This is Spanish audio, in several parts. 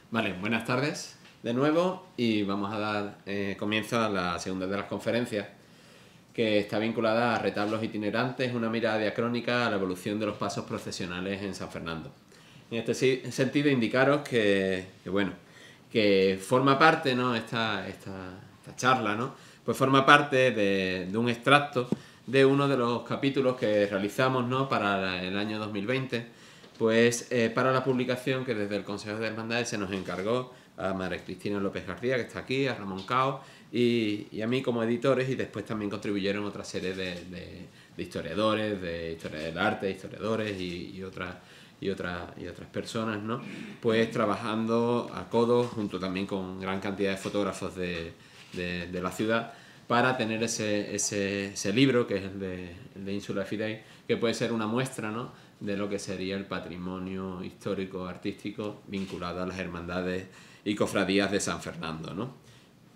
Vale, buenas tardes de nuevo y vamos a dar comienzo a la segunda de las conferencias, que está vinculada a retablos itinerantes, una mirada diacrónica a la evolución de los pasos procesionales en San Fernando. En este sentido, indicaros que forma parte, ¿no?, esta charla, ¿no?, pues forma parte de un extracto de uno de los capítulos que realizamos, ¿no?, para el año 2020, pues para la publicación que desde el Consejo de Hermandades se nos encargó a María Cristina López García, que está aquí, a Ramón Cao y a mí como editores, y después también contribuyeron otra serie de historiadores, de historia del arte, historiadores y otras personas, ¿no?, pues trabajando a codo junto también con gran cantidad de fotógrafos de la ciudad para tener ese libro, que es el de Insula Fidei, que puede ser una muestra, ¿no?, de lo que sería el patrimonio histórico artístico vinculado a las hermandades y cofradías de San Fernando, ¿no?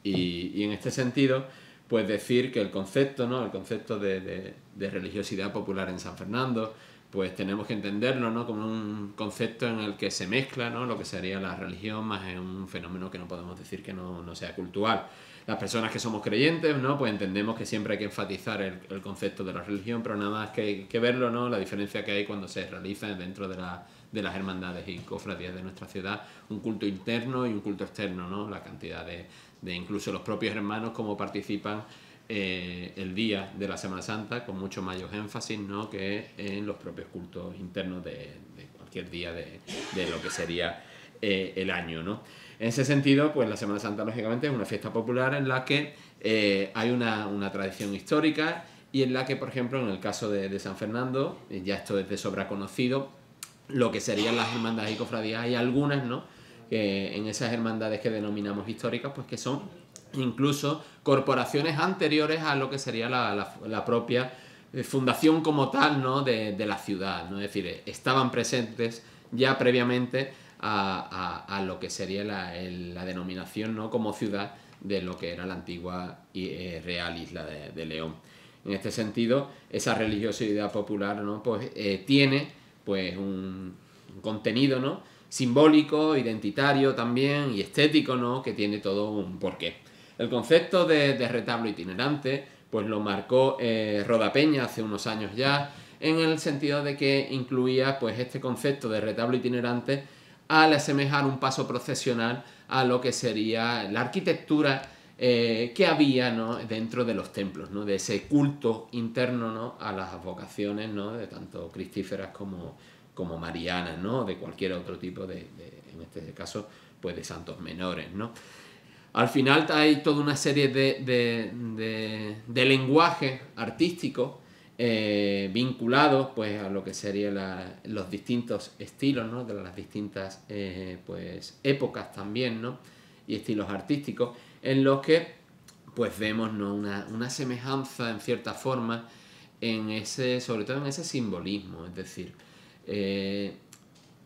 Y en este sentido, pues decir que el concepto, ¿no?, el concepto de religiosidad popular en San Fernando, pues tenemos que entenderlo, ¿no?, como un concepto en el que se mezcla, ¿no?, lo que sería la religión más en un fenómeno que no podemos decir que no sea cultural. Las personas que somos creyentes, ¿no?, pues entendemos que siempre hay que enfatizar el concepto de la religión, pero nada más que verlo, ¿no?, la diferencia que hay cuando se realiza dentro de las hermandades y cofradías de nuestra ciudad un culto interno y un culto externo, ¿no?, la cantidad de incluso los propios hermanos como participan el día de la Semana Santa con mucho mayor énfasis, ¿no?, que en los propios cultos internos de cualquier día de lo que sería el año, ¿no? En ese sentido, pues la Semana Santa lógicamente es una fiesta popular en la que hay una tradición histórica y en la que, por ejemplo, en el caso de San Fernando, ya esto es de sobra conocido, lo que serían las hermandades y cofradías, hay algunas, ¿no?, que en esas hermandades que denominamos históricas, pues que son incluso corporaciones anteriores a lo que sería la propia fundación como tal, ¿no?, de la ciudad, ¿no? Es decir, estaban presentes ya previamente a lo que sería la denominación, ¿no?, como ciudad de lo que era la antigua Real Isla de León. En este sentido, esa religiosidad popular, ¿no?, pues tiene pues un contenido, ¿no?, simbólico, identitario también y estético, ¿no?, que tiene todo un porqué. El concepto de retablo itinerante pues lo marcó Rodapeña hace unos años ya, en el sentido de que incluía pues este concepto de retablo itinerante al asemejar un paso procesional a lo que sería la arquitectura que había, ¿no?, dentro de los templos, ¿no?, de ese culto interno, ¿no?, a las vocaciones, ¿no?, de tanto cristíferas como marianas, ¿no?, de cualquier otro tipo en este caso, pues de santos menores, ¿no? Al final hay toda una serie de lenguajes artísticos vinculados pues, a lo que serían los distintos estilos, ¿no?, de las distintas pues, épocas también, ¿no?, y estilos artísticos, en los que pues, vemos, ¿no?, una semejanza en cierta forma sobre todo en ese simbolismo, es decir,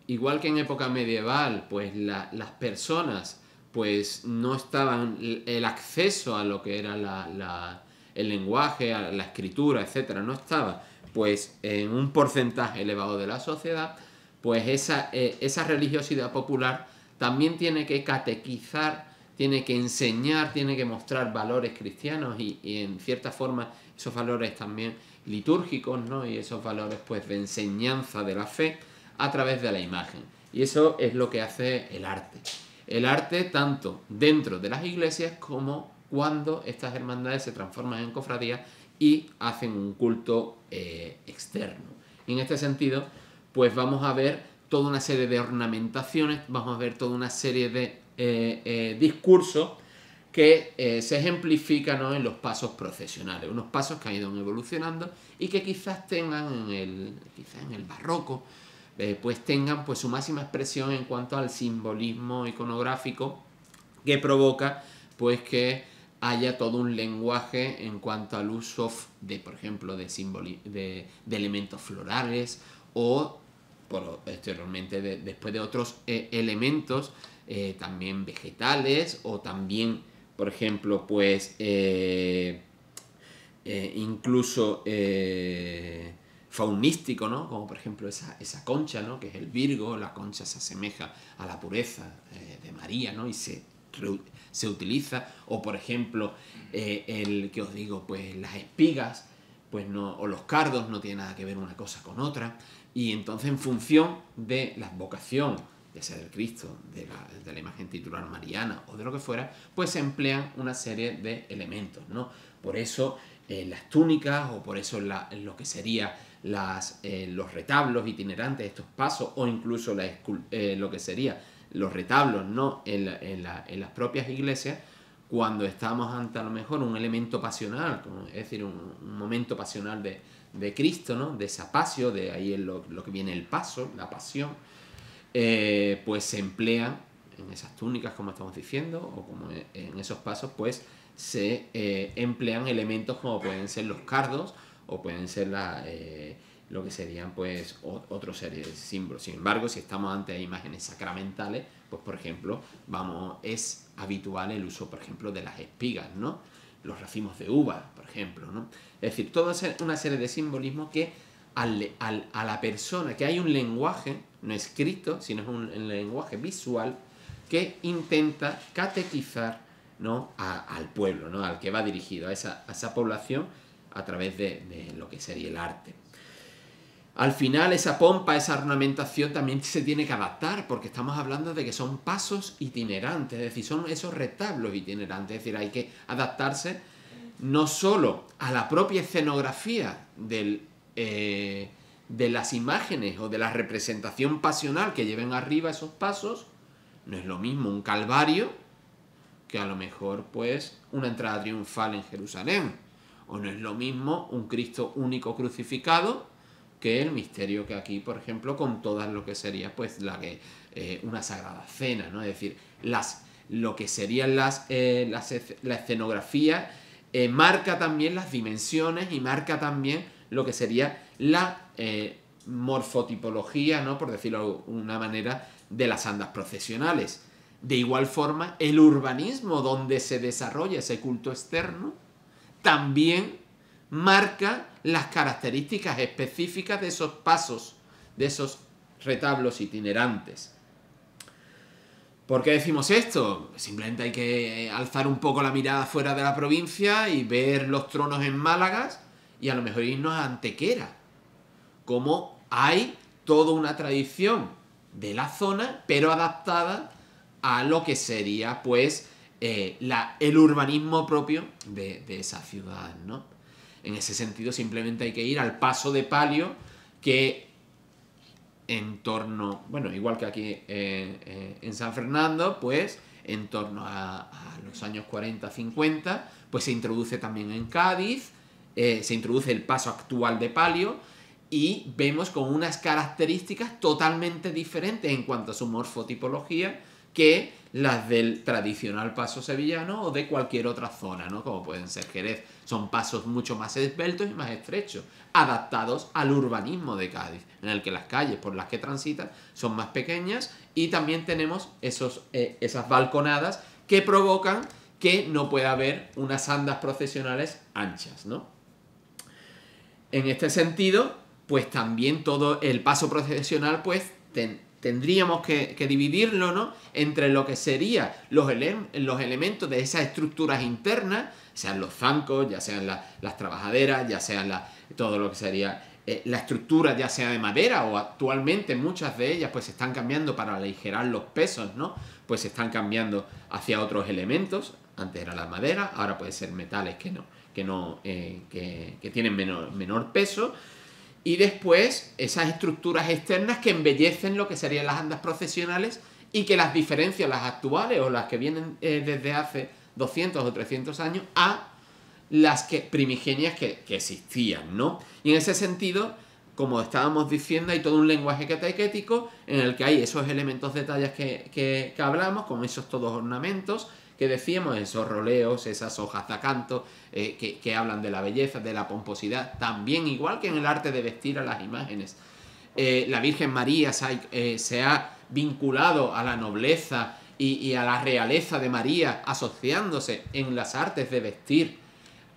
igual que en época medieval, pues las personas pues no estaban, el acceso a lo que era el lenguaje, a la escritura, etcétera, no estaba pues en un porcentaje elevado de la sociedad, pues esa religiosidad popular también tiene que catequizar, tiene que enseñar, tiene que mostrar valores cristianos y en cierta forma esos valores también litúrgicos, ¿no?, y esos valores pues de enseñanza de la fe a través de la imagen. Y eso es lo que hace el arte. El arte tanto dentro de las iglesias como cuando estas hermandades se transforman en cofradías y hacen un culto externo. Y en este sentido, pues vamos a ver toda una serie de ornamentaciones, vamos a ver toda una serie de discursos que se ejemplifican, ¿no?, en los pasos procesionales, unos pasos que han ido evolucionando y que quizás tengan en el barroco, pues tengan pues su máxima expresión en cuanto al simbolismo iconográfico que provoca pues que haya todo un lenguaje en cuanto al uso de, por ejemplo, de elementos florales o posteriormente después de otros elementos también vegetales o también, por ejemplo, pues incluso faunístico, ¿no? Como por ejemplo esa concha, ¿no? Que es el Virgo. La concha se asemeja a la pureza de María, ¿no? Y se utiliza. O por ejemplo, el que os digo, pues las espigas, pues no, o los cardos, no tiene nada que ver una cosa con otra. Y entonces, en función de la vocación, ya sea del Cristo, de la imagen titular mariana o de lo que fuera, pues se emplean una serie de elementos, ¿no? Por eso las túnicas, o por eso lo que sería los retablos itinerantes, estos pasos, o incluso lo que sería los retablos, ¿no? en las propias iglesias, cuando estamos ante a lo mejor un elemento pasional, es decir, un momento pasional de Cristo, ¿no? De esa pasio, de ahí es lo que viene el paso, la pasión, pues se emplean en esas túnicas, como estamos diciendo, o como en esos pasos, pues se emplean elementos como pueden ser los cardos, o pueden ser lo que serían pues otra serie de símbolos. Sin embargo, si estamos ante imágenes sacramentales, pues por ejemplo, es habitual el uso, por ejemplo, de las espigas, ¿no? Los racimos de uva, por ejemplo, ¿no? Es decir, toda una serie de simbolismos que a la persona, que hay un lenguaje, no escrito, sino es un lenguaje visual, que intenta catequizar, ¿no? al pueblo, ¿no? Al que va dirigido, a esa población, a través de lo que sería el arte. Al final, esa pompa, esa ornamentación también se tiene que adaptar, porque estamos hablando de que son pasos itinerantes, es decir, son esos retablos itinerantes, es decir, hay que adaptarse no solo a la propia escenografía de las imágenes o de la representación pasional que lleven arriba esos pasos. No es lo mismo un calvario que a lo mejor pues una entrada triunfal en Jerusalén, o no es lo mismo un Cristo único crucificado que el misterio que aquí, por ejemplo, con todas lo que sería pues una sagrada cena, ¿no? Es decir, lo que serían la escenografía marca también las dimensiones y marca también lo que sería la morfotipología, ¿no? Por decirlo de una manera, de las andas procesionales. De igual forma, el urbanismo donde se desarrolla ese culto externo también marca las características específicas de esos pasos, de esos retablos itinerantes. ¿Por qué decimos esto? Simplemente hay que alzar un poco la mirada fuera de la provincia y ver los tronos en Málaga y a lo mejor irnos a Antequera. Como hay toda una tradición de la zona, pero adaptada a lo que sería pues el urbanismo propio de esa ciudad, ¿no? En ese sentido, simplemente hay que ir al paso de palio, que en torno, bueno, igual que aquí en San Fernando, pues en torno a los años 40-50, pues se introduce también en Cádiz, se introduce el paso actual de palio, y vemos con unas características totalmente diferentes en cuanto a su morfotipología que las del tradicional paso sevillano o de cualquier otra zona, ¿no? Como pueden ser Jerez. Son pasos mucho más esbeltos y más estrechos, adaptados al urbanismo de Cádiz, en el que las calles por las que transitan son más pequeñas, y también tenemos esas balconadas que provocan que no pueda haber unas andas procesionales anchas, ¿no? En este sentido, pues también todo el paso procesional, pues tendríamos que dividirlo, ¿no? Entre lo que serían los elementos de esas estructuras internas, sean los zancos, ya sean las trabajaderas, ya sean todo lo que sería la estructura, ya sea de madera, o actualmente muchas de ellas pues se están cambiando para aligerar los pesos, ¿no? Pues se están cambiando hacia otros elementos. Antes era la madera, ahora puede ser metales que tienen menor peso. Y después esas estructuras externas que embellecen lo que serían las andas procesionales y que las diferencian, las actuales o las que vienen desde hace 200 o 300 años, a las primigenias que existían, ¿no? Y en ese sentido, como estábamos diciendo, hay todo un lenguaje catequético en el que hay esos elementos detalles que hablamos, como esos todos ornamentos que decíamos, esos roleos, esas hojas de acanto que hablan de la belleza, de la pomposidad, también igual que en el arte de vestir a las imágenes. La Virgen María se ha vinculado a la nobleza y a la realeza de María, asociándose en las artes de vestir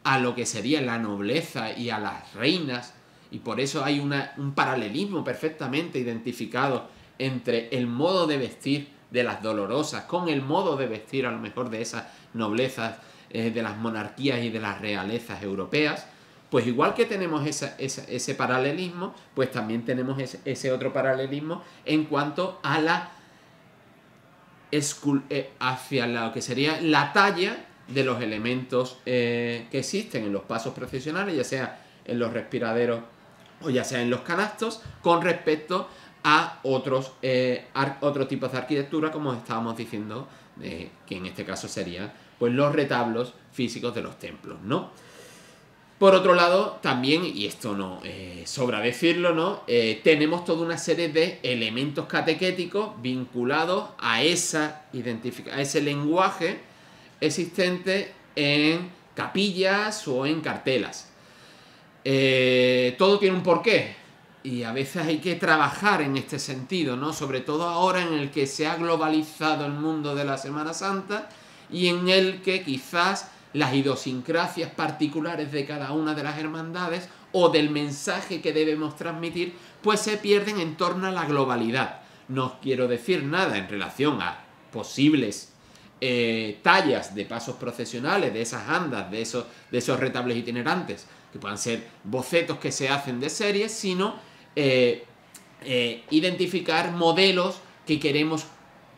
a lo que sería la nobleza y a las reinas, y por eso hay un paralelismo perfectamente identificado entre el modo de vestir de las dolorosas con el modo de vestir a lo mejor de esas noblezas de las monarquías y de las realezas europeas. Pues igual que tenemos ese paralelismo, pues también tenemos ese otro paralelismo en cuanto a hacia lo que sería la talla de los elementos que existen en los pasos procesionales, ya sea en los respiraderos o ya sea en los canastos, con respecto a otros tipos de arquitectura, como estábamos diciendo, que en este caso serían pues los retablos físicos de los templos, ¿no? Por otro lado, también, y esto no sobra decirlo, ¿no? Tenemos toda una serie de elementos catequéticos vinculados a ese lenguaje existente en capillas o en cartelas. Todo tiene un porqué y a veces hay que trabajar en este sentido, ¿no? Sobre todo ahora en el que se ha globalizado el mundo de la Semana Santa y en el que quizás las idiosincrasias particulares de cada una de las hermandades o del mensaje que debemos transmitir, pues se pierden en torno a la globalidad. No quiero decir nada en relación a posibles tallas de pasos procesionales, de esas andas, de esos retablos itinerantes, que puedan ser bocetos que se hacen de series, sino identificar modelos que queremos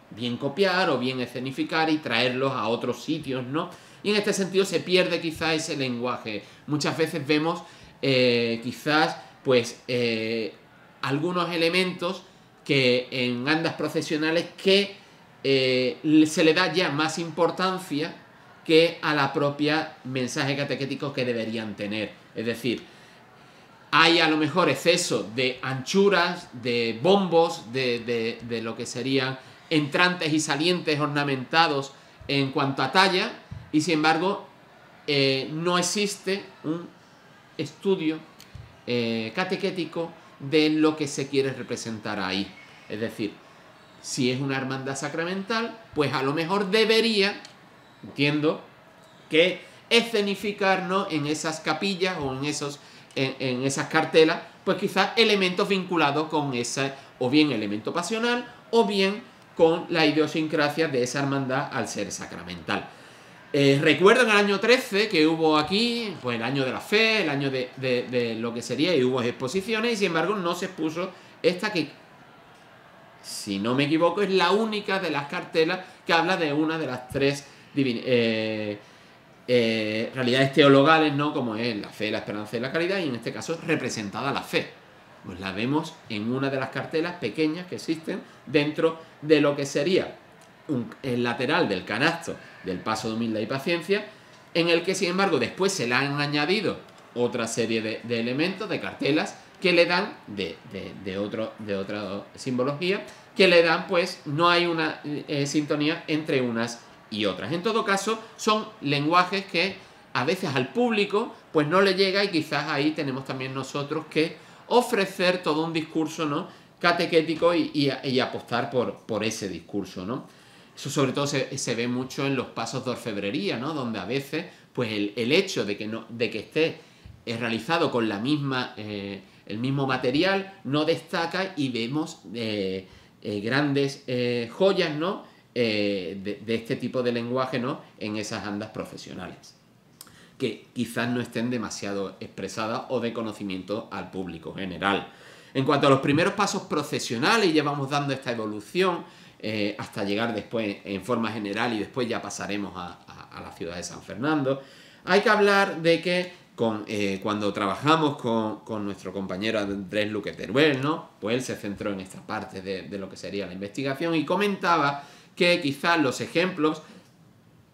bien copiar o bien escenificar y traerlos a otros sitios, ¿no? Y en este sentido se pierde quizás ese lenguaje. Muchas veces vemos quizás pues algunos elementos que en andas procesionales que se le da ya más importancia que a la propia mensaje catequético que deberían tener. Es decir, hay a lo mejor exceso de anchuras, de bombos, de lo que serían entrantes y salientes ornamentados en cuanto a talla, y sin embargo no existe un estudio catequético de lo que se quiere representar ahí. Es decir, si es una hermandad sacramental, pues a lo mejor debería, entiendo, que escenificarnos en esas capillas o en esas cartelas, pues quizás elementos vinculados con ese, o bien elemento pasional, o bien con la idiosincrasia de esa hermandad al ser sacramental. Recuerdo en el año 13 que hubo aquí, pues el año de la fe, el año de lo que sería, y hubo exposiciones, y sin embargo no se expuso esta que, si no me equivoco, es la única de las cartelas que habla de una de las tres realidades teologales, ¿no? Como es la fe, la esperanza y la caridad, y en este caso representada la fe. Pues la vemos en una de las cartelas pequeñas que existen dentro de lo que sería el lateral del canasto del paso de humildad y paciencia, en el que sin embargo después se le han añadido otra serie de elementos, de cartelas, que le dan de otra simbología, que le dan, pues no hay una sintonía entre unas y otras. En todo caso, son lenguajes que a veces al público pues no le llega, y quizás ahí tenemos también nosotros que ofrecer todo un discurso, ¿no?, catequético y apostar por ese discurso, ¿no? Eso sobre todo se ve mucho en los pasos de orfebrería, ¿no?, donde a veces pues el hecho de que esté realizado con el mismo material no destaca, y vemos grandes joyas, ¿no?, de este tipo de lenguaje, ¿no?, en esas andas profesionales, que quizás no estén demasiado expresadas o de conocimiento al público general. En cuanto a los primeros pasos procesionales, ya vamos dando esta evolución hasta llegar después en forma general, y después ya pasaremos a la ciudad de San Fernando. Hay que hablar de que cuando trabajamos con nuestro compañero Andrés Luque Teruel, ¿no?, pues él se centró en esta parte de lo que sería la investigación, y comentaba que quizás los ejemplos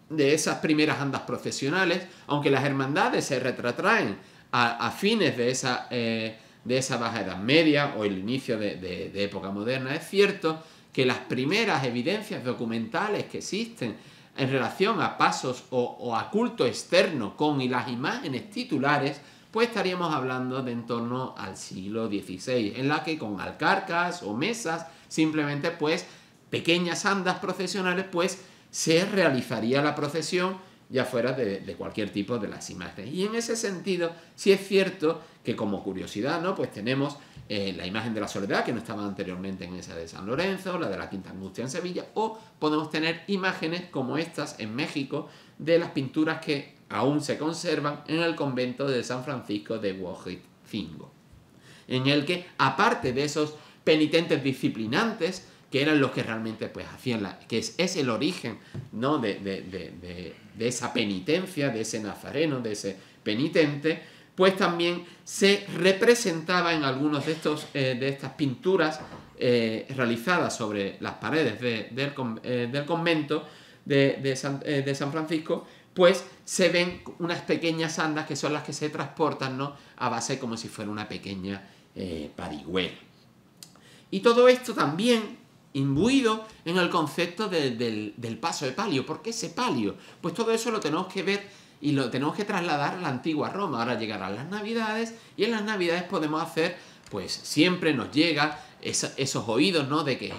de esas primeras andas procesionales, aunque las hermandades se retrotraen a fines de esa Baja Edad Media o el inicio de época moderna, es cierto que las primeras evidencias documentales que existen en relación a pasos o a culto externo con las imágenes titulares, pues estaríamos hablando de en torno al siglo XVI, en la que con alcarcas o mesas, simplemente pues pequeñas andas procesionales, pues se realizaría la procesión ya fuera de cualquier tipo de las imágenes. Y en ese sentido, sí es cierto que como curiosidad, ¿no? Pues tenemos la imagen de la Soledad, que no estaba anteriormente en esa de San Lorenzo, la de la Quinta Angustia en Sevilla, o podemos tener imágenes como estas en México, de las pinturas que aún se conservan en el convento de San Francisco de Huejotzingo, en el que, aparte de esos penitentes disciplinantes, que eran los que realmente pues hacían que es el origen, ¿no? de esa penitencia, de ese nazareno, de ese penitente, pues también se representaba en algunos de estas pinturas realizadas sobre las paredes del convento de San Francisco, pues se ven unas pequeñas andas que son las que se transportan, ¿no? A base como si fuera una pequeña parihuela. Y todo esto también imbuido en el concepto del paso de palio. ¿Por qué ese palio? Pues todo eso lo tenemos que ver y lo tenemos que trasladar a la antigua Roma. Ahora llegarán las Navidades y en las Navidades podemos hacer, pues siempre nos llega esos oídos, ¿no? de que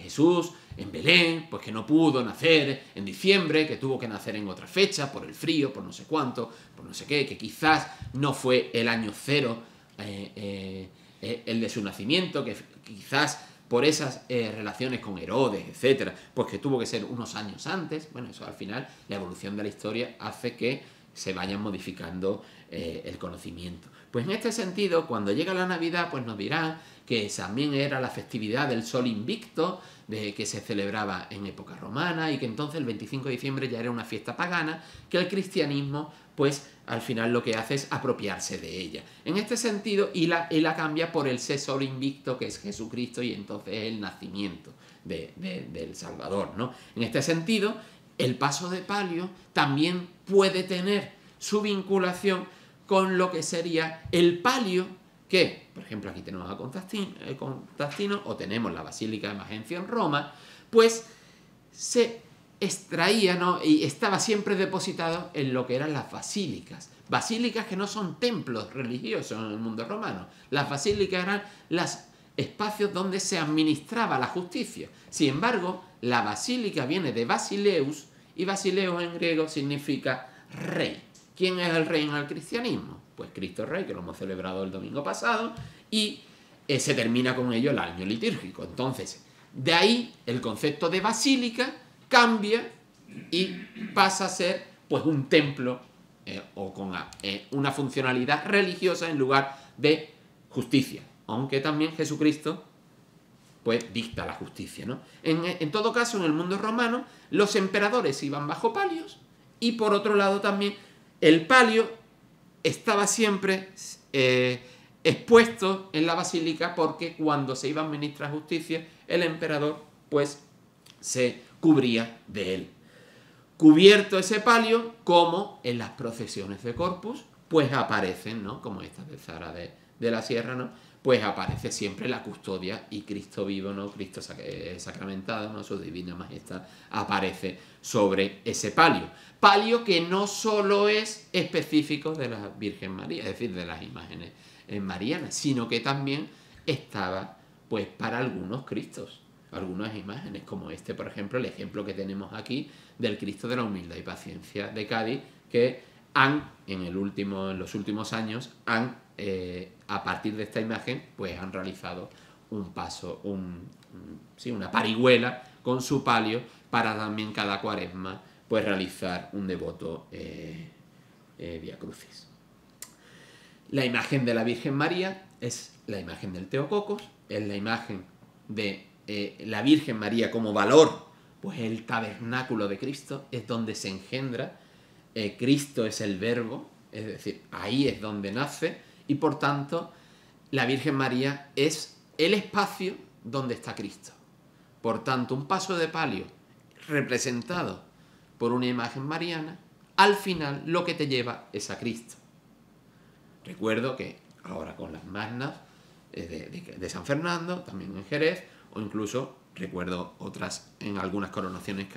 Jesús en Belén, pues que no pudo nacer en diciembre, que tuvo que nacer en otra fecha, por el frío, por no sé cuánto, por no sé qué, que quizás no fue el año cero el de su nacimiento, que quizás por esas relaciones con Herodes, etcétera, pues que tuvo que ser unos años antes. Bueno, eso al final, la evolución de la historia hace que se vayan modificando el conocimiento. Pues en este sentido, cuando llega la Navidad, pues nos dirán que también era la festividad del Sol Invicto, que se celebraba en época romana, y que entonces el 25 de diciembre ya era una fiesta pagana, que el cristianismo, pues al final lo que hace es apropiarse de ella. En este sentido, y la cambia por el Sol Invicto, que es Jesucristo, y entonces el nacimiento del Salvador, ¿no? En este sentido, el paso de palio también puede tener su vinculación con lo que sería el palio, que, por ejemplo, aquí tenemos a Constantino, o tenemos la Basílica de Magencio en Roma, pues se extraía, ¿no? Y estaba siempre depositado en lo que eran las basílicas. Basílicas que no son templos religiosos en el mundo romano. Las basílicas eran los espacios donde se administraba la justicia. Sin embargo, la basílica viene de Basileus, y Basileus en griego significa rey. ¿Quién es el rey en el cristianismo? Pues Cristo Rey, que lo hemos celebrado el domingo pasado, y se termina con ello el año litúrgico. Entonces, de ahí el concepto de basílica cambia y pasa a ser pues un templo o con una funcionalidad religiosa en lugar de justicia, aunque también Jesucristo pues dicta la justicia, ¿no? En todo caso, en el mundo romano, los emperadores iban bajo palios, y por otro lado también el palio estaba siempre expuesto en la basílica, porque cuando se iba a administrar justicia, el emperador pues se cubría de él. Cubierto ese palio, como en las procesiones de Corpus, pues aparecen, ¿no? Como esta de Zara de la Sierra, ¿no? Pues aparece siempre la custodia y Cristo vivo, ¿no? Cristo sacramentado, ¿no? Su divina majestad aparece sobre ese palio. Palio que no solo es específico de la Virgen María, es decir, de las imágenes marianas, sino que también estaba pues para algunos Cristos, algunas imágenes, como este, por ejemplo, el ejemplo que tenemos aquí del Cristo de la Humildad y Paciencia de Cádiz, que en los últimos años a partir de esta imagen, pues han realizado un paso, una parihuela con su palio, para también cada cuaresma pues realizar un devoto Vía Crucis. La imagen de la Virgen María es la imagen del Teotocos, es la imagen de la Virgen María como valor, pues el tabernáculo de Cristo, es donde se engendra, Cristo es el verbo, es decir, ahí es donde nace, y por tanto la Virgen María es el espacio donde está Cristo. Por tanto, un paso de palio representado por una imagen mariana, al final lo que te lleva es a Cristo. Recuerdo que ahora con las magnas de San Fernando, también en Jerez, o incluso recuerdo otras en algunas coronaciones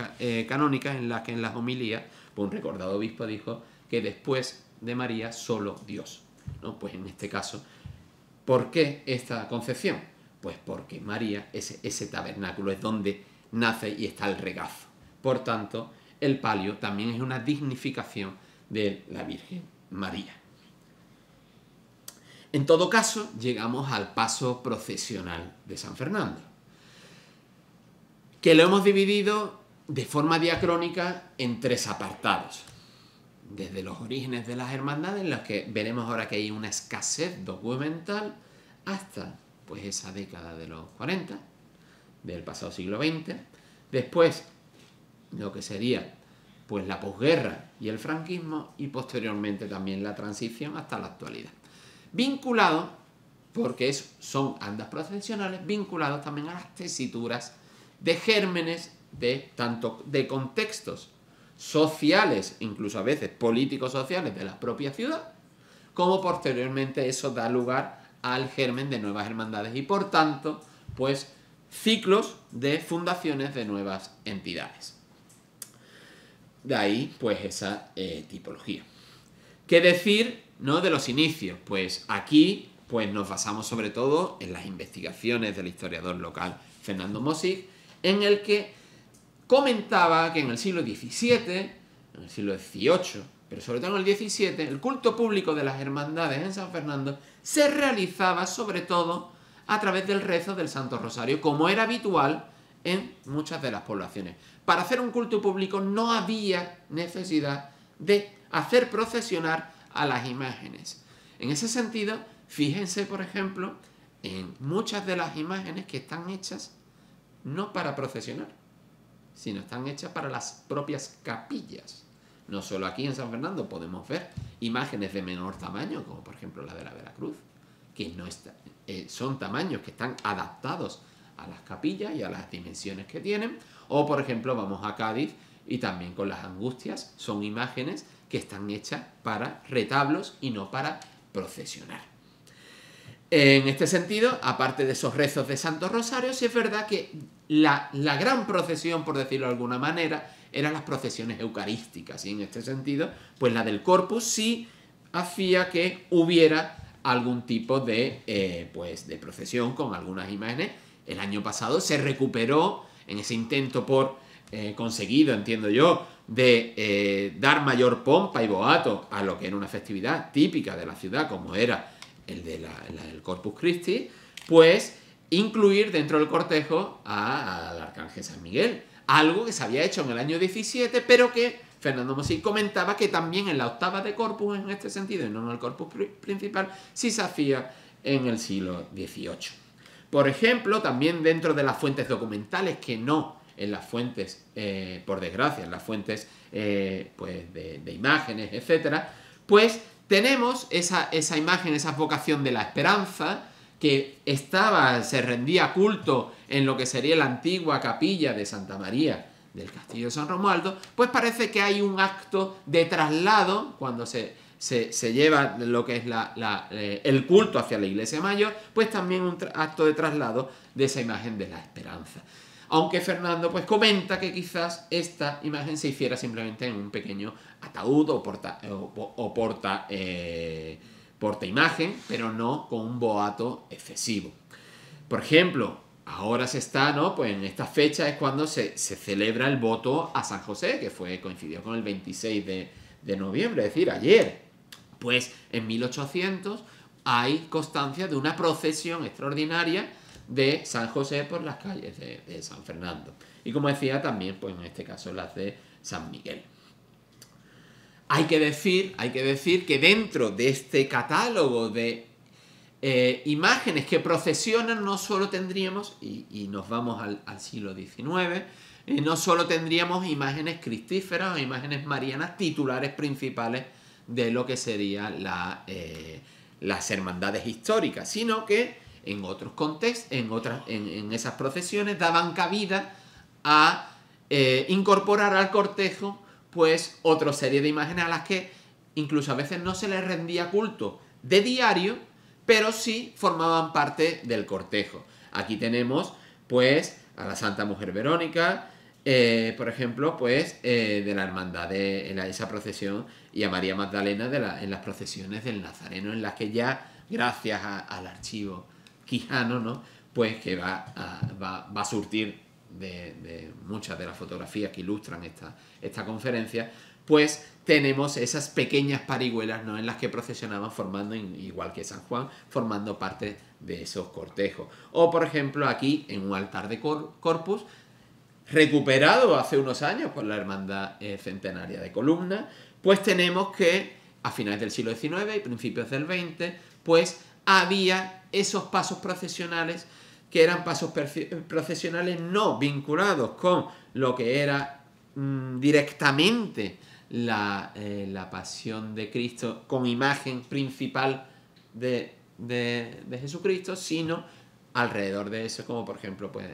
canónicas en las que en las homilías pues un recordado obispo dijo que después de María solo Dios, ¿no? Pues en este caso, ¿por qué esta concepción? Pues porque María, ese tabernáculo es donde nace y está el regazo. Por tanto, el palio también es una dignificación de la Virgen María. En todo caso, llegamos al paso procesional de San Fernando, que lo hemos dividido de forma diacrónica en 3 apartados. Desde los orígenes de las hermandades, en los que veremos ahora que hay una escasez documental, hasta pues esa década de los 40, del pasado siglo XX. Después, lo que sería pues la posguerra y el franquismo, y posteriormente también la transición hasta la actualidad. Vinculados, porque son andas procesionales, vinculados también a las tesituras de gérmenes tanto de contextos sociales, incluso a veces políticos sociales de la propia ciudad, como posteriormente eso da lugar al germen de nuevas hermandades y por tanto, pues ciclos de fundaciones de nuevas entidades. De ahí, pues esa tipología. ¿Qué decir, no, de los inicios? Pues aquí pues nos basamos sobre todo en las investigaciones del historiador local Fernando Mosig, en el que comentaba que en el siglo XVII, en el siglo XVIII, pero sobre todo en el XVII, el culto público de las hermandades en San Fernando se realizaba sobre todo a través del rezo del Santo Rosario, como era habitual en muchas de las poblaciones. Para hacer un culto público no había necesidad de hacer procesionar a las imágenes. En ese sentido, fíjense, por ejemplo, en muchas de las imágenes que están hechas no para procesionar, sino están hechas para las propias capillas. No solo aquí en San Fernando podemos ver imágenes de menor tamaño, como por ejemplo la de la Veracruz, que no son tamaños que están adaptados a las capillas y a las dimensiones que tienen. O por ejemplo vamos a Cádiz y también con las Angustias son imágenes que están hechas para retablos y no para procesionar. En este sentido, aparte de esos rezos de Santo Rosario, sí es verdad que la gran procesión, por decirlo de alguna manera, eran las procesiones eucarísticas. Y en este sentido, pues la del Corpus sí hacía que hubiera algún tipo de procesión con algunas imágenes. El año pasado se recuperó en ese intento conseguido, entiendo yo, de dar mayor pompa y boato a lo que era una festividad típica de la ciudad, como era el del Corpus Christi, pues incluir dentro del cortejo al Arcángel San Miguel. Algo que se había hecho en el año 17, pero que Fernando Mosig comentaba que también en la octava de Corpus, en este sentido, y no en el Corpus principal, sí se hacía en el siglo XVIII. Por ejemplo, también dentro de las fuentes documentales, que no en las fuentes, por desgracia, en las fuentes de imágenes, etcétera, pues tenemos esa imagen, esa vocación de la esperanza, que se rendía culto en lo que sería la antigua capilla de Santa María del Castillo de San Romualdo. Pues parece que hay un acto de traslado cuando se lleva lo que es el culto hacia la iglesia mayor, pues también un acto de traslado de esa imagen de la esperanza. Aunque Fernando pues comenta que quizás esta imagen se hiciera simplemente en un pequeño ataúd o porta imagen, pero no con un boato excesivo. Por ejemplo, ahora pues en esta fecha es cuando se celebra el voto a San José, que coincidió con el 26 de noviembre, es decir, ayer. Pues en 1800 hay constancia de una procesión extraordinaria de San José por las calles de San Fernando. Y como decía, también, pues en este caso, las de San Miguel. Hay que decir que dentro de este catálogo de imágenes que procesionan, no solo tendríamos, y nos vamos al siglo XIX, no solo tendríamos imágenes cristíferas o imágenes marianas titulares principales de lo que serían las hermandades históricas, sino que en otros contextos, en esas procesiones, daban cabida a incorporar al cortejo pues otra serie de imágenes a las que incluso a veces no se les rendía culto de diario, pero sí formaban parte del cortejo. Aquí tenemos pues a la Santa Mujer Verónica, por ejemplo, pues de la hermandad en esa procesión, y a María Magdalena en las procesiones del Nazareno, en las que ya, gracias al archivo quijano, ¿no?, pues que va a surtir de muchas de las fotografías que ilustran esta conferencia, pues tenemos esas pequeñas parihuelas, ¿no?, en las que procesionaban formando, igual que San Juan, formando parte de esos cortejos. O, por ejemplo, aquí en un altar de Corpus, recuperado hace unos años por la Hermandad Centenaria de Columna, pues tenemos que a finales del siglo XIX y principios del XX, pues había esos pasos procesionales que eran pasos procesionales no vinculados con lo que era directamente la pasión de Cristo con imagen principal de Jesucristo, sino alrededor de eso, como por ejemplo pues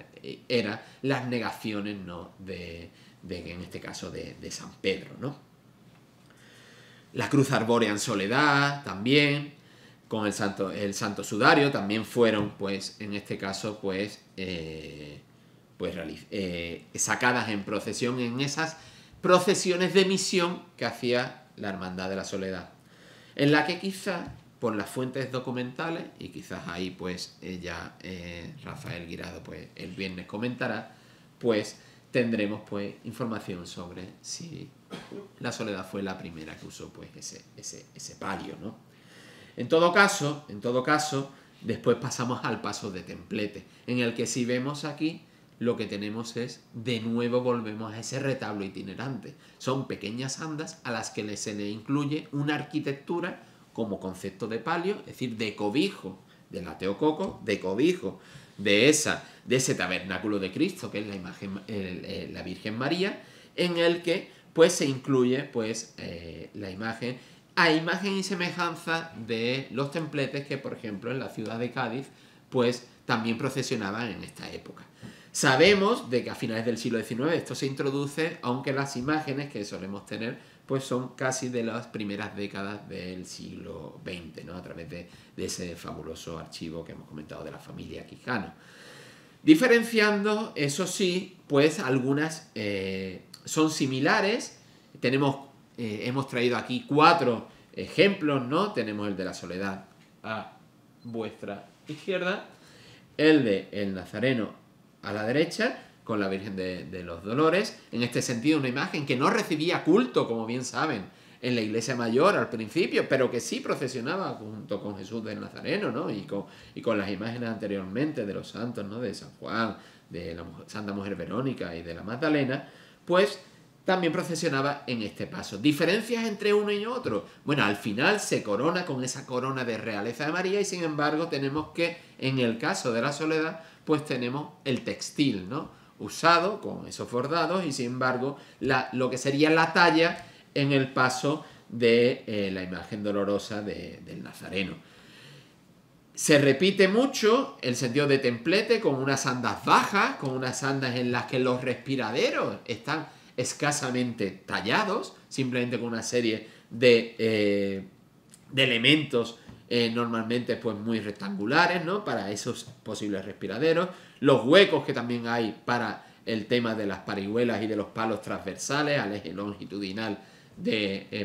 eran las negaciones, ¿no?, en este caso de San Pedro, ¿no? La cruz arbórea en soledad también, con el santo sudario, también fueron, pues, en este caso, pues sacadas en procesión en esas procesiones de misión que hacía la Hermandad de la Soledad, en la que quizás por las fuentes documentales, y quizás ahí pues Rafael Guirado pues el viernes comentará, pues tendremos pues información sobre si la Soledad fue la primera que usó pues ese palio, ¿no? En todo caso, después pasamos al paso de templete, en el que si vemos aquí, lo que tenemos es, de nuevo volvemos a ese retablo itinerante. Son pequeñas andas a las que se le incluye una arquitectura como concepto de palio, es decir, de cobijo de la Teococo, de cobijo de ese tabernáculo de Cristo, que es la imagen, la Virgen María, en el que pues se incluye pues la imagen, a imagen y semejanza de los templetes que, por ejemplo, en la ciudad de Cádiz, pues también procesionaban en esta época. Sabemos de que a finales del siglo XIX esto se introduce, aunque las imágenes que solemos tener pues son casi de las primeras décadas del siglo XX, ¿no?, a través de ese fabuloso archivo que hemos comentado de la familia Quijano. Diferenciando, eso sí, pues algunas son similares. Hemos traído aquí 4 ejemplos, ¿no? Tenemos el de la Soledad a vuestra izquierda, el de el Nazareno a la derecha, con la Virgen de los Dolores. En este sentido, una imagen que no recibía culto, como bien saben, en la iglesia mayor al principio, pero que sí procesionaba junto con Jesús del Nazareno, ¿no?, y con las imágenes anteriormente de los santos, ¿no?, de San Juan, de la Santa Mujer Verónica y de la Magdalena, pues también procesionaba en este paso. ¿Diferencias entre uno y otro? Bueno, al final se corona con esa corona de realeza de María, y sin embargo tenemos que, en el caso de la Soledad, pues tenemos el textil, ¿no?, usado con esos bordados, y sin embargo lo que sería la talla en el paso de la imagen dolorosa del Nazareno. Se repite mucho el sentido de templete con unas andas bajas, con unas andas en las que los respiraderos están escasamente tallados, simplemente con una serie de elementos normalmente pues muy rectangulares, ¿no?, para esos posibles respiraderos. Los huecos que también hay para el tema de las parihuelas y de los palos transversales al eje longitudinal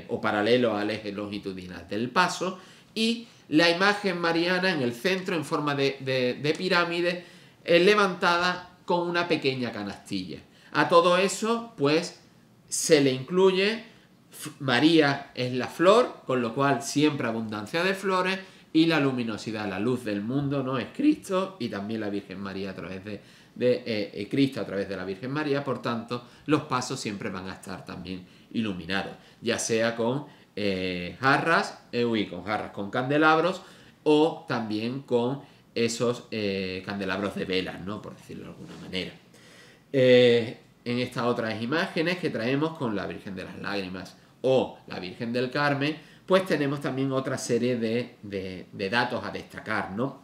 o paralelo al eje longitudinal del paso, y la imagen mariana en el centro en forma de pirámide levantada con una pequeña canastilla. A todo eso pues se le incluye María es la flor, con lo cual siempre abundancia de flores, y la luminosidad, la luz del mundo, ¿no?, es Cristo, y también la Virgen María a través de Cristo a través de la Virgen María. Por tanto, los pasos siempre van a estar también iluminados, ya sea con jarras con candelabros, o también con esos candelabros de velas, ¿no?, por decirlo de alguna manera. En estas otras imágenes que traemos con la Virgen de las Lágrimas o la Virgen del Carmen, pues tenemos también otra serie de datos a destacar, ¿no?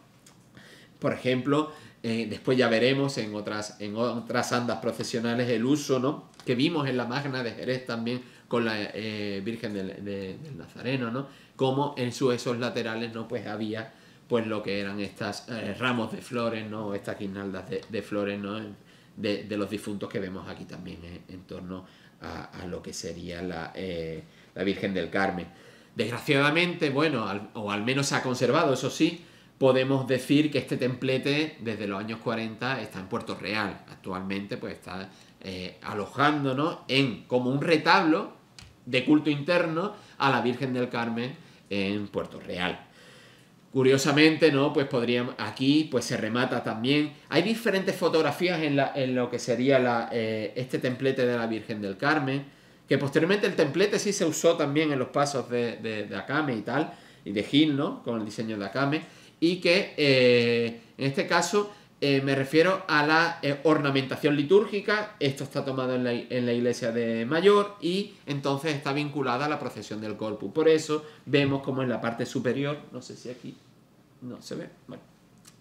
Por ejemplo, después ya veremos en otras andas procesionales el uso, ¿no?, que vimos en la Magna de Jerez también con la Virgen del Nazareno, ¿no?, como en esos laterales, ¿no?, pues había pues lo que eran estas ramos de flores, ¿no?, estas guirnaldas de flores, ¿no?, de los difuntos que vemos aquí también en torno a lo que sería la Virgen del Carmen. Desgraciadamente, bueno, o al menos se ha conservado, eso sí, podemos decir que este templete desde los años 40 está en Puerto Real. Actualmente pues está alojándonos como un retablo de culto interno a la Virgen del Carmen en Puerto Real. Curiosamente, ¿no? Pues podríamos, aquí pues se remata también. Hay diferentes fotografías en lo que sería este templete de la Virgen del Carmen, que posteriormente el templete sí se usó también en los pasos de Acame y tal, y de Gil, ¿no? Con el diseño de Acame, y que en este caso me refiero a la ornamentación litúrgica. Esto está tomado en la iglesia de Mayor y entonces está vinculada a la procesión del Corpus. Por eso vemos como en la parte superior, no sé si aquí no se ve, bueno,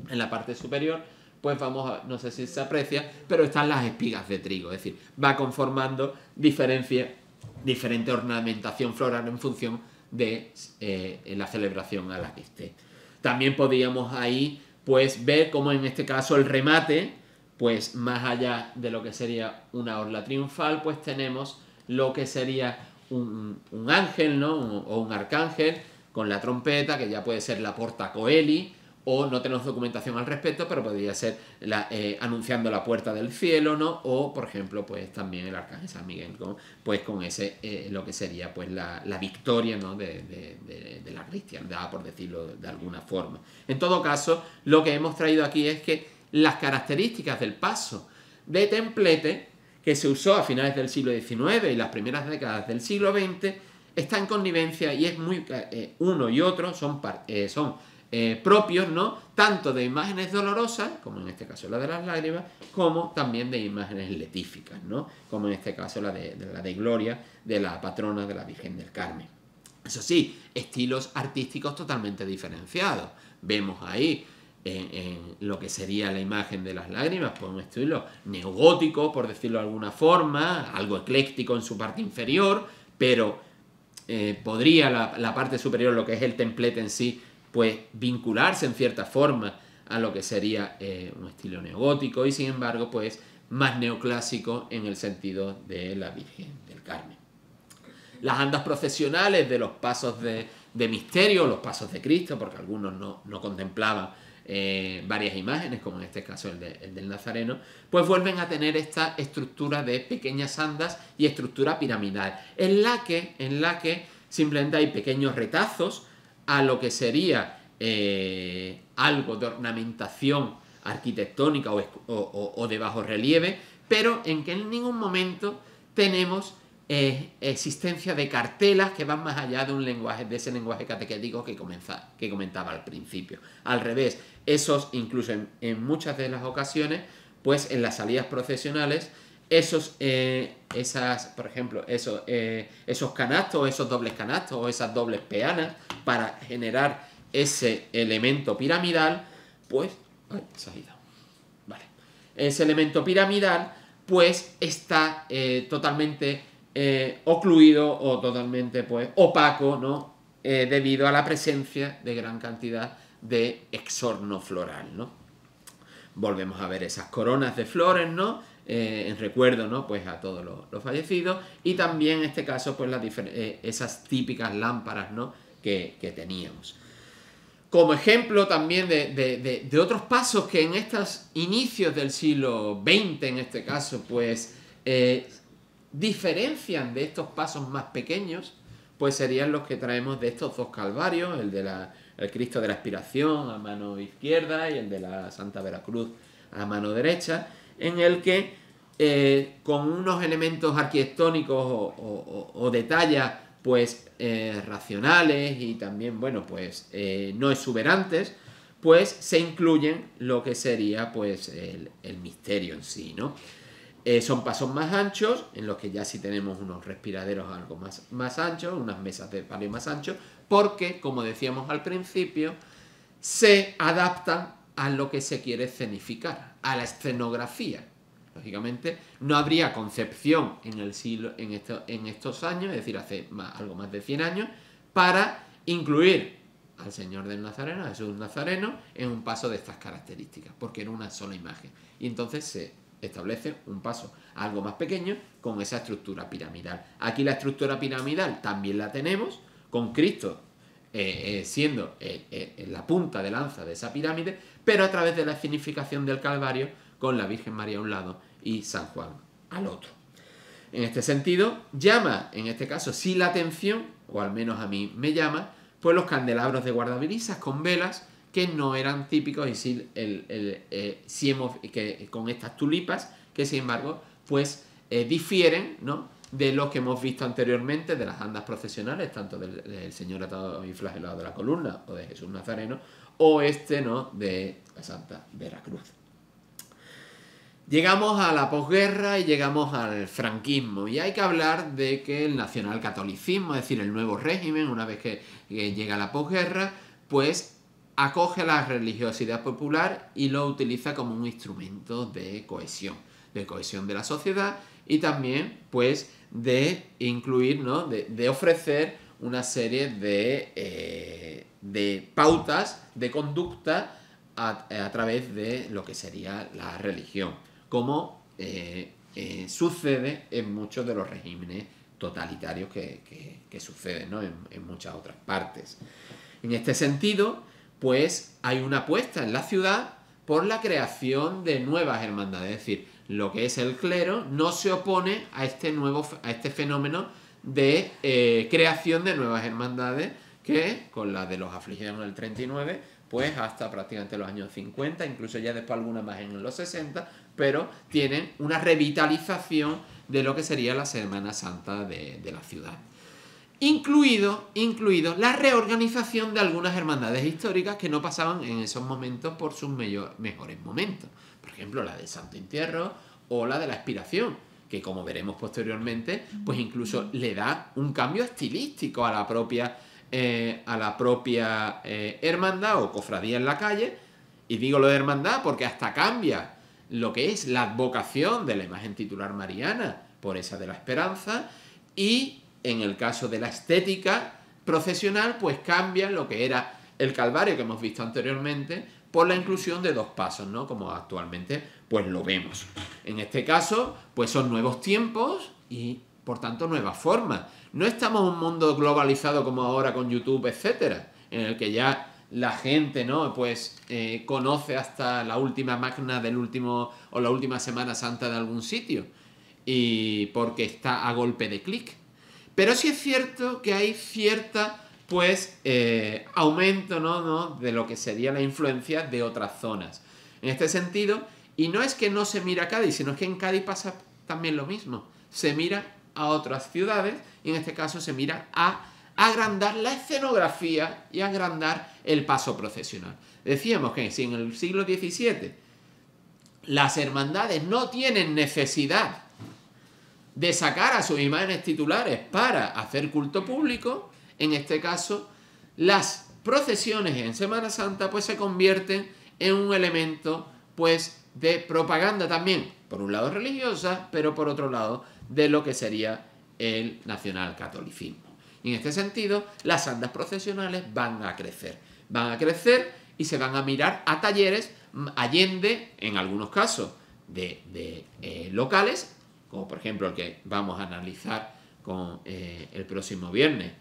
en la parte superior pues no sé si se aprecia, pero están las espigas de trigo, es decir, va conformando diferente ornamentación floral en función de la celebración a la que esté. También podríamos ahí pues ver cómo en este caso el remate, pues más allá de lo que sería una orla triunfal, pues tenemos lo que sería un ángel, ¿no? O un arcángel con la trompeta, que ya puede ser la Porta Coeli, o no tenemos documentación al respecto, pero podría ser anunciando la puerta del cielo, ¿no? O, por ejemplo, pues también el arcángel San Miguel, con ese, lo que sería pues la victoria, ¿no? de la cristiandad, por decirlo de alguna forma. En todo caso, lo que hemos traído aquí es que las características del paso de templete, que se usó a finales del siglo XIX y las primeras décadas del siglo XX, está en connivencia y es muy uno y otro son propios, ¿no? Tanto de imágenes dolorosas, como en este caso la de las lágrimas, como también de imágenes letíficas, ¿no? Como en este caso la de Gloria, de la patrona de la Virgen del Carmen. Eso sí, estilos artísticos totalmente diferenciados. Vemos ahí en lo que sería la imagen de las lágrimas, pues un estilo neogótico, por decirlo de alguna forma, algo ecléctico en su parte inferior, pero podría la parte superior, lo que es el templete en sí, pues vincularse en cierta forma a lo que sería un estilo neogótico y sin embargo pues más neoclásico en el sentido de la Virgen del Carmen. Las andas procesionales de los pasos de misterio, los pasos de Cristo, porque algunos no contemplaban varias imágenes, como en este caso el del Nazareno, pues vuelven a tener esta estructura de pequeñas andas y estructura piramidal, en la que simplemente hay pequeños retazos a lo que sería algo de ornamentación arquitectónica o de bajo relieve, pero en que en ningún momento tenemos existencia de cartelas que van más allá de ese lenguaje catequético que comentaba al principio. Al revés, incluso en muchas de las ocasiones, pues en las salidas procesionales, por ejemplo, esos canastos, esos dobles canastos o esas dobles peanas para generar ese elemento piramidal, pues, vale, ese elemento piramidal, pues está totalmente ocluido o totalmente pues opaco, ¿no? Debido a la presencia de gran cantidad de exorno floral, ¿no? Volvemos a ver esas coronas de flores, ¿no? En recuerdo, ¿no? Pues a todos los fallecidos y también en este caso pues esas típicas lámparas, ¿no? que teníamos. Como ejemplo también de otros pasos que en estos inicios del siglo XX, en este caso, pues diferencian de estos pasos más pequeños, pues serían los que traemos de estos dos calvarios, el Cristo de la Expiración a mano izquierda y el de la Santa Veracruz a mano derecha, en el que con unos elementos arquitectónicos o de talla pues racionales y también, bueno, pues no exuberantes, pues se incluyen lo que sería pues el misterio en sí, ¿no? Son pasos más anchos, en los que ya sí tenemos unos respiraderos algo más anchos, unas mesas de palio más anchos, porque, como decíamos al principio, se adaptan a lo que se quiere escenificar, a la escenografía. Lógicamente, no habría concepción en estos años, es decir, hace algo más de 100 años, para incluir al Señor del Nazareno, a Jesús Nazareno, en un paso de estas características, porque era una sola imagen. Y entonces se establece un paso algo más pequeño con esa estructura piramidal. Aquí la estructura piramidal también la tenemos, con Cristo siendo la punta de lanza de esa pirámide, pero a través de la escenificación del Calvario con la Virgen María a un lado y San Juan al otro. En este sentido, llama, en este caso, sí la atención, o al menos a mí me llama, pues los candelabros de guardabrisas con velas que no eran típicos y sí, con estas tulipas que sin embargo pues difieren, ¿no?, de lo que hemos visto anteriormente de las andas procesionales, tanto del Señor atado y flagelado de la columna o de Jesús Nazareno, o ¿no?, de la Santa Veracruz. Llegamos a la posguerra y llegamos al franquismo, y hay que hablar de que el nacionalcatolicismo, es decir, el nuevo régimen, una vez que llega la posguerra, pues acoge la religiosidad popular y lo utiliza como un instrumento de cohesión de la sociedad, y también pues de incluir, ¿no?, de ofrecer una serie de pautas de conducta a través de lo que sería la religión, como sucede en muchos de los regímenes totalitarios que suceden, ¿no?, en muchas otras partes. En este sentido, pues hay una apuesta en la ciudad por la creación de nuevas hermandades, es decir, lo que es el clero no se opone a este fenómeno de creación de nuevas hermandades, que con la de los afligidos en el 39, pues hasta prácticamente los años 50, incluso ya después algunas más en los 60, pero tienen una revitalización de lo que sería la Semana Santa de la ciudad. Incluido la reorganización de algunas hermandades históricas que no pasaban en esos momentos por sus mejores momentos. Por ejemplo, la del Santo Entierro o la de la Expiración, que como veremos posteriormente, pues incluso le da un cambio estilístico a la propia hermandad o cofradía en la calle. Y digo lo de hermandad porque hasta cambia lo que es la advocación de la imagen titular mariana por esa de la Esperanza, y en el caso de la estética procesional, pues cambia lo que era el Calvario que hemos visto anteriormente por la inclusión de dos pasos, ¿no?, como actualmente pues lo vemos. En este caso, pues son nuevos tiempos y por tanto nuevas formas. No estamos en un mundo globalizado como ahora con YouTube, etcétera, en el que ya la gente, ¿no?, pues conoce hasta la última magna del último o la última Semana Santa de algún sitio, y porque está a golpe de clic. Pero sí es cierto que hay cierta pues aumento, ¿no?, de lo que sería la influencia de otras zonas. En este sentido, y no es que no se mira a Cádiz, sino que en Cádiz pasa también lo mismo. Se mira a otras ciudades y en este caso se mira a agrandar la escenografía y agrandar el paso procesional. Decíamos que si en el siglo XVII las hermandades no tienen necesidad de sacar a sus imágenes titulares para hacer culto público, en este caso las procesiones en Semana Santa pues se convierten en un elemento pues de propaganda también, por un lado religiosa, pero por otro lado de lo que sería el nacionalcatolicismo. Y en este sentido, las andas procesionales van a crecer y se van a mirar a talleres allende, en algunos casos, de locales, como por ejemplo el que vamos a analizar con el próximo viernes,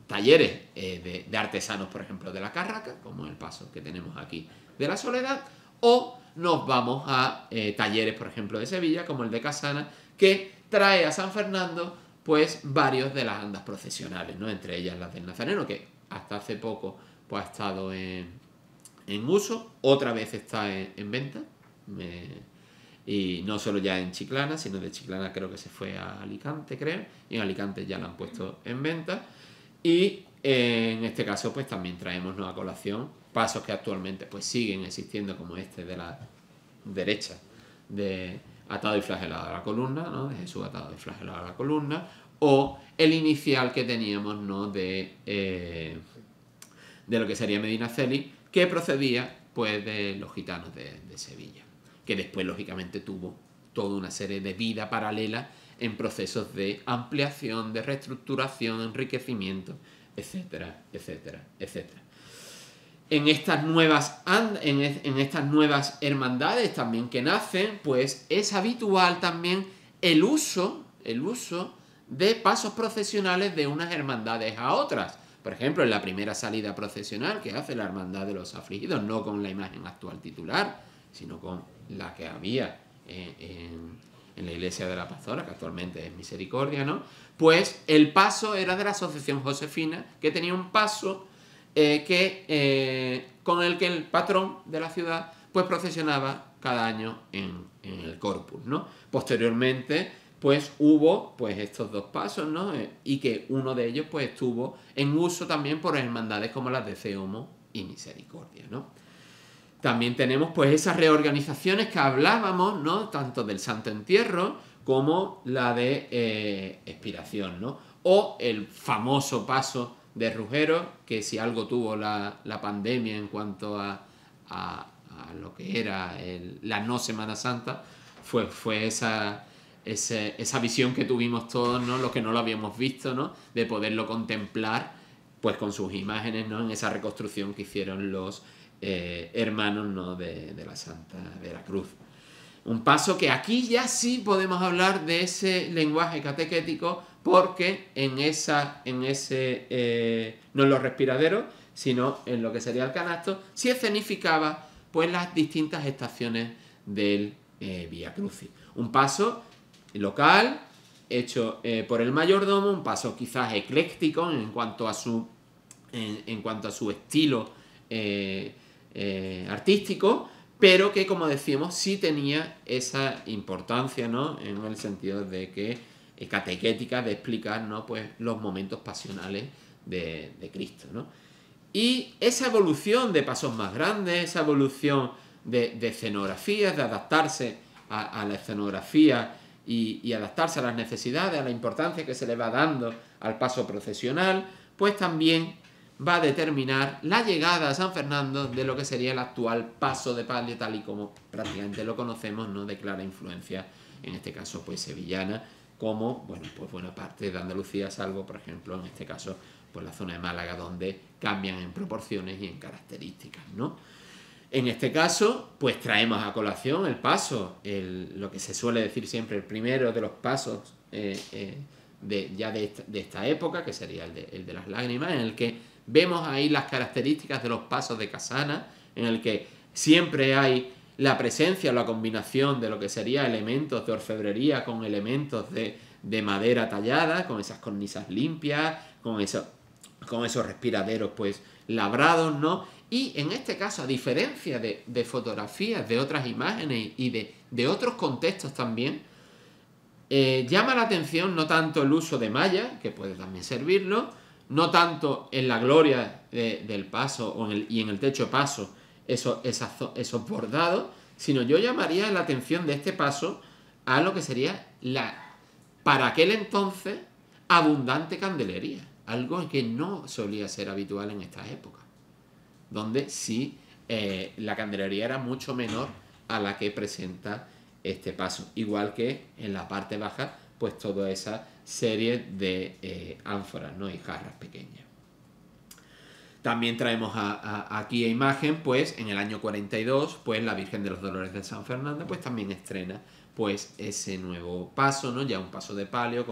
talleres de artesanos, por ejemplo, de la Carraca, como el paso que tenemos aquí de la Soledad, o nos vamos a talleres, por ejemplo, de Sevilla, como el de Casana, que trae a San Fernando pues varios de las andas procesionales, ¿no?, entre ellas las del Nazareno, que hasta hace poco pues ha estado en uso, otra vez está en venta, y no solo ya en Chiclana, sino de Chiclana creo que se fue a Alicante, creo, y en Alicante ya la han puesto en venta. Y en este caso pues también traemos, ¿no?, a colación pasos que actualmente pues siguen existiendo, como este de la derecha, de atado y flagelado a la columna, ¿no?, de Jesús atado y flagelado a la columna, o el inicial que teníamos, ¿no?, de lo que sería Medinaceli, que procedía pues de los gitanos de Sevilla, que después lógicamente tuvo toda una serie de vida paralela en procesos de ampliación, de reestructuración, enriquecimiento, etcétera, etcétera, etcétera. En estas nuevas hermandades también que nacen, pues es habitual también el uso de pasos procesionales de unas hermandades a otras. Por ejemplo, en la primera salida procesional que hace la Hermandad de los Afligidos, no con la imagen actual titular, sino con la que había en la iglesia de la Pastora, que actualmente es Misericordia, ¿no? Pues el paso era de la Asociación Josefina, que tenía un paso con el que el patrón de la ciudad pues procesionaba cada año en el Corpus, ¿no? Posteriormente pues hubo pues estos dos pasos, ¿no? Y que uno de ellos pues estuvo en uso también por hermandades como las de Ceomo y Misericordia, ¿no? También tenemos pues esas reorganizaciones que hablábamos, ¿no? Tanto del Santo Entierro como la de expiración, ¿no? O el famoso paso de Rugero, que si algo tuvo la pandemia en cuanto a lo que era la no Semana Santa, fue esa visión que tuvimos todos, ¿no? Los que no lo habíamos visto, ¿no? De poderlo contemplar pues con sus imágenes, ¿no? En esa reconstrucción que hicieron los hermanos, ¿no? de la Santa Veracruz. Un paso que aquí ya sí podemos hablar de ese lenguaje catequético, porque no en los respiraderos, sino en lo que sería el canasto, sí escenificaba pues las distintas estaciones del Vía Crucis. Un paso local, hecho por el mayordomo, un paso quizás ecléctico en cuanto a su estilo artístico, pero que, como decíamos, sí tenía esa importancia, ¿no? En el sentido de que catequética, de explicar, ¿no? Pues los momentos pasionales de Cristo, ¿no? Y esa evolución de pasos más grandes, esa evolución de escenografías, de adaptarse a la escenografía y adaptarse a las necesidades, a la importancia que se le va dando al paso procesional, pues también va a determinar la llegada a San Fernando de lo que sería el actual paso de palio, tal y como prácticamente lo conocemos, ¿no? De clara influencia, en este caso, pues sevillana, como, bueno, pues buena parte de Andalucía, salvo, por ejemplo, en este caso, pues la zona de Málaga, donde cambian en proporciones y en características, ¿no? En este caso, pues traemos a colación el paso, lo que se suele decir siempre, el primero de los pasos de esta época, que sería el de las lágrimas, en el que vemos ahí las características de los pasos de Casana, en el que siempre hay la presencia o la combinación de lo que sería elementos de orfebrería con elementos de madera tallada, con esas cornisas limpias, con esos respiraderos pues labrados, ¿no? Y en este caso, a diferencia de fotografías, de otras imágenes y de otros contextos también, llama la atención no tanto el uso de malla, que puede también servirlo, no tanto en la gloria del paso y en el techo paso esos bordados, sino yo llamaría la atención de este paso a lo que sería para aquel entonces, abundante candelería, algo que no solía ser habitual en estas épocas, donde sí la candelería era mucho menor a la que presenta este paso, igual que en la parte baja, pues toda esa serie de ánforas, ¿no? Y jarras pequeñas. También traemos aquí a imagen, pues en el año 42, pues la Virgen de los Dolores de San Fernando, pues también estrena pues ese nuevo paso, ¿no? Ya un paso de palio,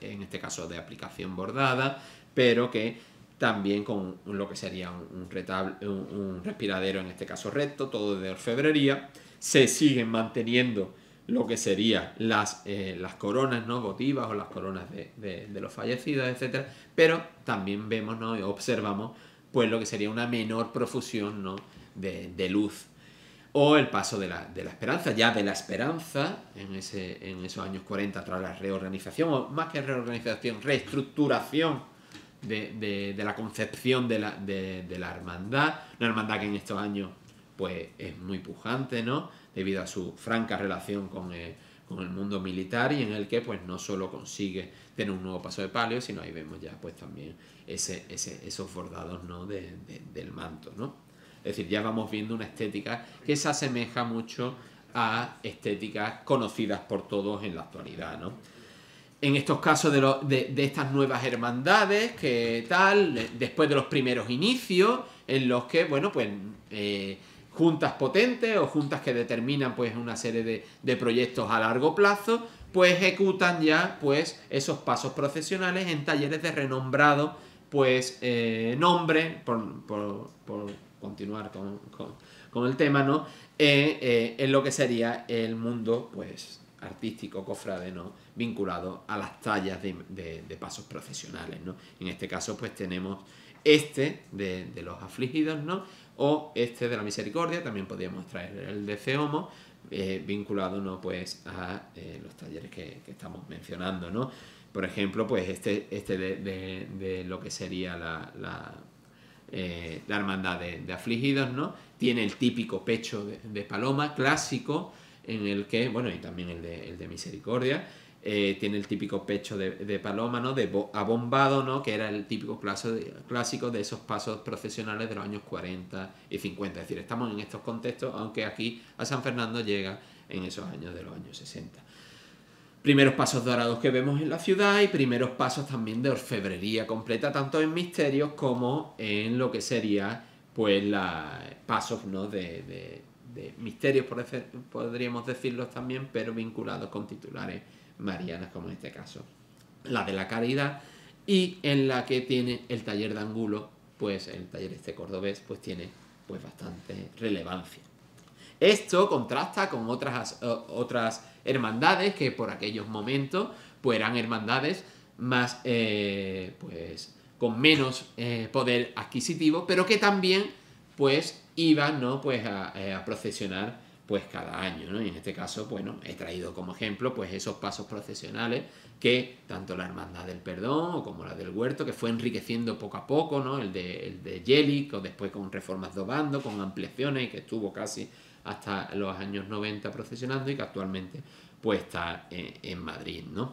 en este caso de aplicación bordada, pero que también con lo que sería un respiradero, en este caso recto, todo de orfebrería. Se siguen manteniendo lo que serían las coronas, ¿no? Votivas o las coronas de los fallecidos, etc. Pero también vemos, ¿no? Y observamos pues lo que sería una menor profusión, ¿no? de luz. O el paso de la esperanza, ya de la esperanza, en esos años 40, tras la reorganización, o más que reorganización, reestructuración de la concepción de la hermandad. Una hermandad que en estos años pues es muy pujante, ¿no? Debido a su franca relación con el mundo militar, y en el que pues no solo consigue tener un nuevo paso de palio, sino ahí vemos ya pues también esos bordados, ¿no? del manto, ¿no? Es decir, ya vamos viendo una estética que se asemeja mucho a estéticas conocidas por todos en la actualidad, ¿no? En estos casos de estas nuevas hermandades, que tal, después de los primeros inicios, en los que, bueno, pues juntas potentes o juntas que determinan pues una serie de proyectos a largo plazo, pues ejecutan ya pues esos pasos procesionales en talleres de renombrados pues nombre, por continuar con el tema, ¿no? En lo que sería el mundo, pues, artístico, cofrade, ¿no? Vinculado a las tallas de pasos procesionales, ¿no? En este caso, pues tenemos este de los afligidos, ¿no? O este de la misericordia, también podríamos traer el de Ceomo, vinculado, ¿no? Pues a los talleres que estamos mencionando, ¿no? Por ejemplo, pues este de lo que sería la hermandad de afligidos, ¿no? Tiene el típico pecho de paloma clásico, en el que, bueno, y también el de misericordia, tiene el típico pecho de paloma, ¿no? Abombado, ¿no? Que era el típico clásico de esos pasos procesionales de los años 40 y 50. Es decir, estamos en estos contextos, aunque aquí a San Fernando llega en esos años de los años 60. Primeros pasos dorados que vemos en la ciudad y primeros pasos también de orfebrería completa, tanto en misterios como en lo que sería, pues, pasos, ¿no? de misterios, podríamos decirlos también, pero vinculados con titulares marianas, como en este caso la de la Caridad, y en la que tiene el taller de Angulo, pues el taller este cordobés, pues tiene, pues, bastante relevancia. Esto contrasta con otras hermandades que por aquellos momentos, pues, eran hermandades más, pues, con menos poder adquisitivo, pero que también, pues, iban, ¿no? Pues a procesionar, pues, cada año, ¿no? Y en este caso, bueno, he traído como ejemplo, pues, esos pasos procesionales que tanto la Hermandad del Perdón como la del Huerto, que fue enriqueciendo poco a poco, ¿no? El de Yelic, o después con reformas de Obando, con ampliaciones, y que estuvo casi hasta los años 90 procesionando, y que actualmente, pues, está en Madrid, ¿no?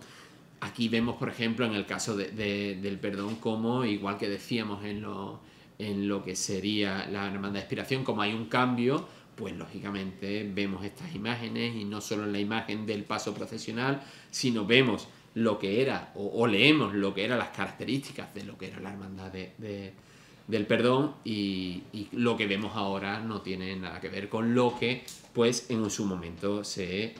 Aquí vemos, por ejemplo, en el caso del Perdón, como, igual que decíamos en lo que sería la Hermandad de Expiración, como hay un cambio, pues lógicamente vemos estas imágenes, y no solo en la imagen del paso procesional, sino vemos lo que era, o leemos lo que eran las características de lo que era la Hermandad del Perdón, y lo que vemos ahora no tiene nada que ver con lo que, pues, en su momento se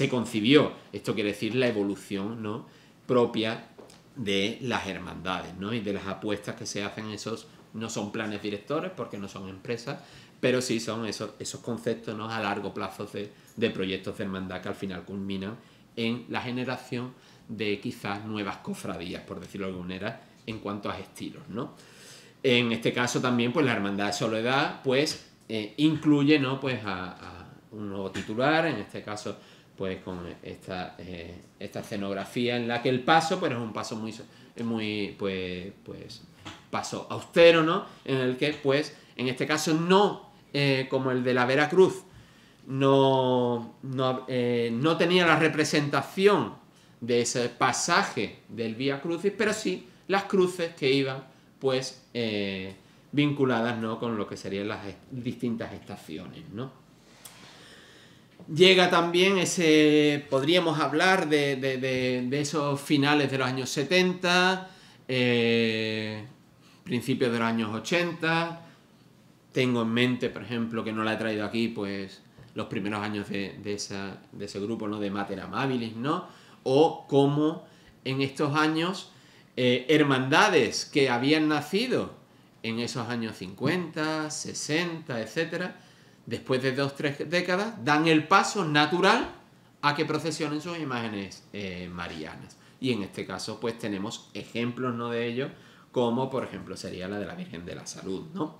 concibió. Esto quiere decir la evolución, ¿no? Propia de las hermandades, ¿no? Y de las apuestas que se hacen. Esos no son planes directores porque no son empresas, pero sí son esos conceptos, ¿no? A largo plazo de proyectos de hermandad que al final culminan en la generación de quizás nuevas cofradías, por decirlo de alguna manera, en cuanto a estilos, ¿no? En este caso también, pues, la Hermandad de Soledad, pues, incluye, ¿no? Pues a un nuevo titular, en este caso, pues, con esta escenografía en la que el paso, pues, es un paso muy pues paso austero, ¿no? En el que, pues, en este caso no, como el de la Veracruz, no tenía la representación de ese pasaje del Vía Crucis, pero sí las cruces que iban, pues, vinculadas, ¿no? Con lo que serían las distintas estaciones, ¿no? Llega también podríamos hablar de esos finales de los años 70, principios de los años 80. Tengo en mente, por ejemplo, que no la he traído aquí, pues, los primeros años de ese grupo, ¿no? De Mater Amabilis, ¿no? O cómo en estos años hermandades que habían nacido en esos años 50, 60, etcétera, después de 2-3 décadas, dan el paso natural a que procesionen sus imágenes marianas. Y en este caso, pues, tenemos ejemplos, ¿no? De ello, como por ejemplo sería la de la Virgen de la Salud, ¿no?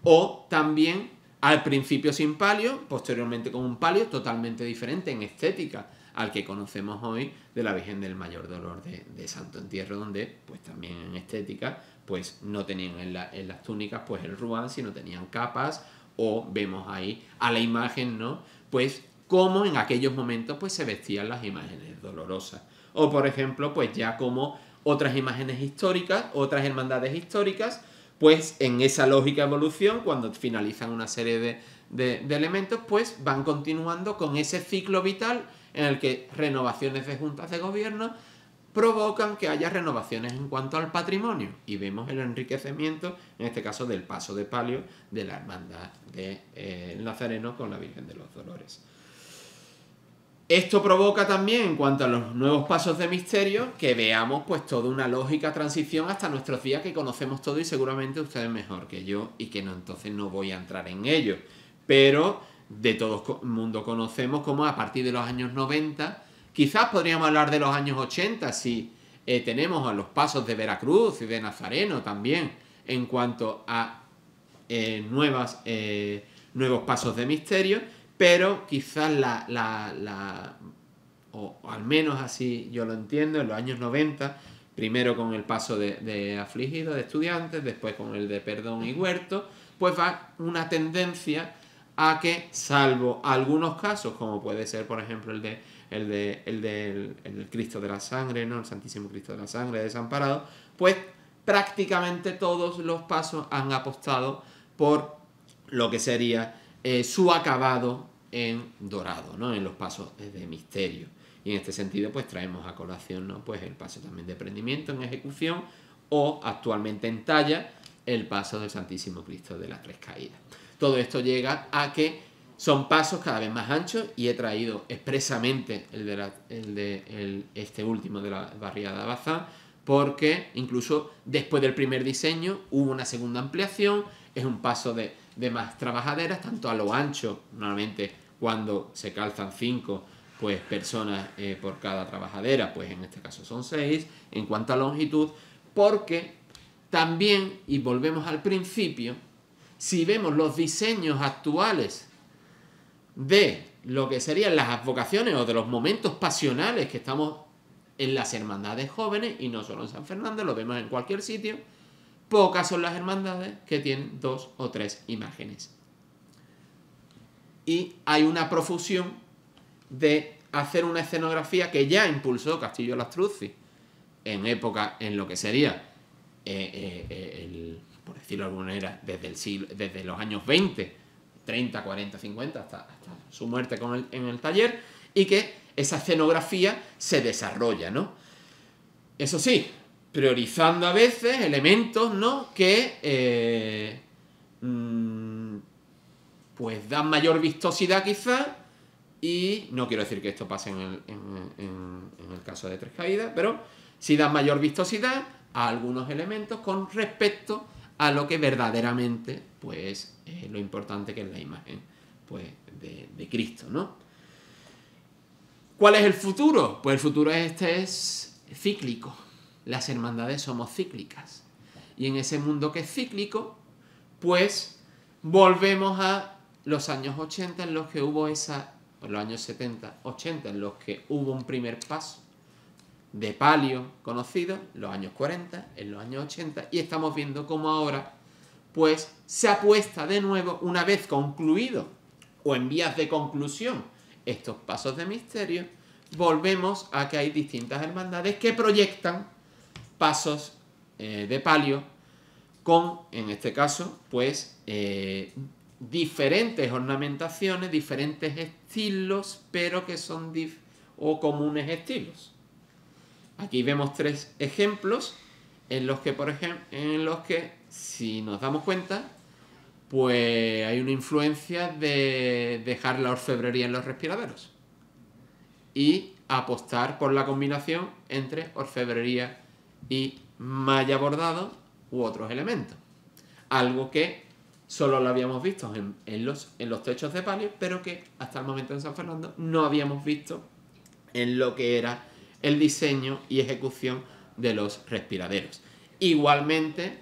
O también al principio sin palio, posteriormente con un palio totalmente diferente en estética al que conocemos hoy, de la Virgen del Mayor Dolor de Santo Entierro, donde, pues, también en estética, pues, no tenían en las túnicas, pues, el ruán, sino tenían capas, o vemos ahí a la imagen, ¿no? Pues, cómo en aquellos momentos, pues, se vestían las imágenes dolorosas. O, por ejemplo, pues, ya como otras imágenes históricas, otras hermandades históricas, pues, en esa lógica evolución, cuando finalizan una serie de elementos, pues, van continuando con ese ciclo vital en el que renovaciones de juntas de gobierno provocan que haya renovaciones en cuanto al patrimonio, y vemos el enriquecimiento, en este caso, del paso de palio de la Hermandad de Nazareno con la Virgen de los Dolores. Esto provoca también, en cuanto a los nuevos pasos de misterio, que veamos pues toda una lógica transición hasta nuestros días, que conocemos todo y seguramente ustedes mejor que yo, y que no, entonces no voy a entrar en ello. Pero de todo el mundo conocemos cómo a partir de los años 90, quizás podríamos hablar de los años 80, si tenemos a los pasos de Veracruz y de Nazareno también, en cuanto a nuevos pasos de misterio, pero quizás o al menos así yo lo entiendo, en los años 90, primero con el paso de afligido, de estudiantes, después con el de perdón y huerto, pues va una tendencia a que, salvo algunos casos, como puede ser por ejemplo el del Cristo de la Sangre, ¿no? El Santísimo Cristo de la Sangre desamparado, pues prácticamente todos los pasos han apostado por lo que sería su acabado en dorado, ¿no? En los pasos de misterio. Y en este sentido, pues traemos a colación, ¿no? Pues el paso también de prendimiento en ejecución, o actualmente en talla, el paso del Santísimo Cristo de las Tres Caídas. Todo esto llega a que son pasos cada vez más anchos, y he traído expresamente este último de la barriada de Bazán, porque incluso después del primer diseño hubo una segunda ampliación. Es un paso de más trabajaderas, tanto a lo ancho, normalmente cuando se calzan 5 pues, personas por cada trabajadera, pues en este caso son 6, en cuanto a longitud, porque también, y volvemos al principio, si vemos los diseños actuales de lo que serían las advocaciones o de los momentos pasionales que estamos en las hermandades jóvenes, y no solo en San Fernando, lo vemos en cualquier sitio, pocas son las hermandades que tienen 2 o 3 imágenes. Y hay una profusión de hacer una escenografía que ya impulsó Castillo Lastruzzi en época, en lo que sería, por decirlo de alguna manera, desde los años 20, 30, 40, 50, hasta su muerte en el taller, y que esa escenografía se desarrolla, ¿no? Eso sí, priorizando a veces elementos, ¿no? Que pues dan mayor vistosidad quizá, y no quiero decir que esto pase en el caso de Tres Caídas, pero sí dan mayor vistosidad a algunos elementos con respecto a lo que verdaderamente pues es lo importante, que es la imagen pues de Cristo, ¿no? ¿Cuál es el futuro? Pues el futuro es cíclico. Las hermandades somos cíclicas, y en ese mundo que es cíclico, pues volvemos a los años 80 en los que hubo los años 70, 80 en los que hubo un primer paso de palio conocido, los años 40, en los años 80, y estamos viendo cómo ahora pues se apuesta de nuevo, una vez concluido o en vías de conclusión estos pasos de misterio, volvemos a que hay distintas hermandades que proyectan pasos de palio con, en este caso, pues diferentes ornamentaciones, diferentes estilos, pero que son comunes estilos. Aquí vemos 3 ejemplos en los que, si nos damos cuenta, pues hay una influencia de dejar la orfebrería en los respiraderos y apostar por la combinación entre orfebrería y malla bordado u otros elementos. Algo que solo lo habíamos visto en los techos de palio, pero que hasta el momento en San Fernando no habíamos visto en lo que era el diseño y ejecución de los respiraderos. Igualmente,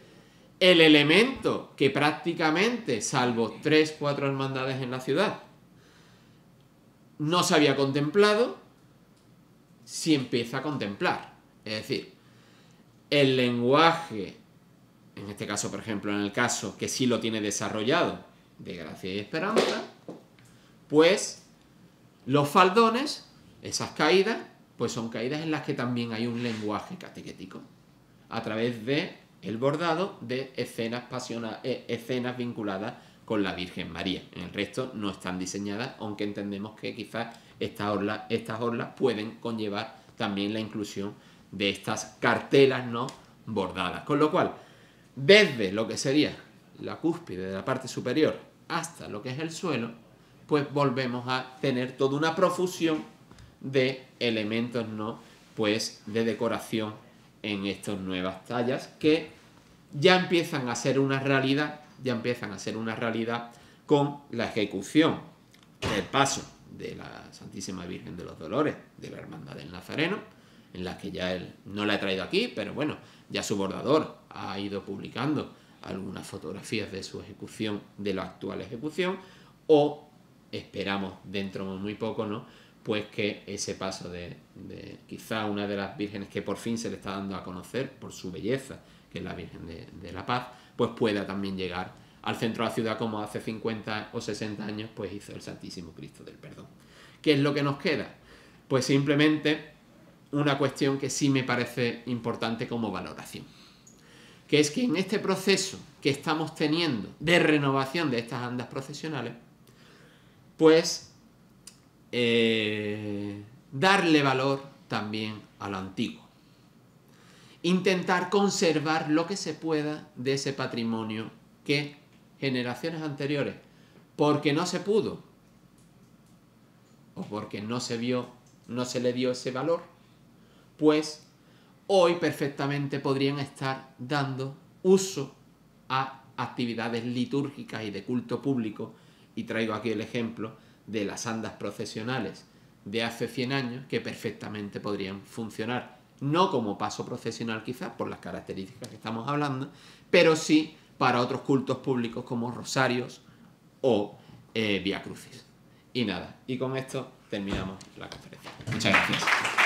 el elemento que prácticamente, salvo 3 o 4 hermandades en la ciudad, no se había contemplado, se empieza a contemplar. Es decir, el lenguaje, en este caso, por ejemplo, en el caso que sí lo tiene desarrollado, de Gracia y Esperanza, pues los faldones, esas caídas, pues son caídas en las que también hay un lenguaje catequético, a través de el bordado de escenas vinculadas con la Virgen María. En el resto no están diseñadas, aunque entendemos que quizás estas orlas pueden conllevar también la inclusión de estas cartelas no bordadas. Con lo cual, desde lo que sería la cúspide de la parte superior hasta lo que es el suelo, pues volvemos a tener toda una profusión de elementos, ¿no?, pues de decoración en estas nuevas tallas que ya empiezan a ser una realidad, con la ejecución del paso de la Santísima Virgen de los Dolores de la Hermandad del Nazareno, en la que ya él no la he traído aquí, pero bueno, ya su bordador ha ido publicando algunas fotografías de su ejecución, de la actual ejecución, o esperamos dentro de muy poco, ¿no?, pues que ese paso de quizá una de las vírgenes que por fin se le está dando a conocer por su belleza, que es la Virgen de la Paz, pues pueda también llegar al centro de la ciudad como hace 50 o 60 años pues hizo el Santísimo Cristo del Perdón. ¿Qué es lo que nos queda? Pues simplemente una cuestión que sí me parece importante como valoración, que es que en este proceso que estamos teniendo de renovación de estas andas procesionales, pues darle valor también a lo antiguo. Intentar conservar lo que se pueda de ese patrimonio que generaciones anteriores, porque no se pudo o porque no se vio, no se le dio ese valor, pues hoy perfectamente podrían estar dando uso a actividades litúrgicas y de culto público, y traigo aquí el ejemplo de las andas procesionales de hace 100 años que perfectamente podrían funcionar, no como paso procesional quizás por las características que estamos hablando, pero sí para otros cultos públicos como rosarios o Vía Crucis. Y nada, y con esto terminamos la conferencia. Muchas gracias.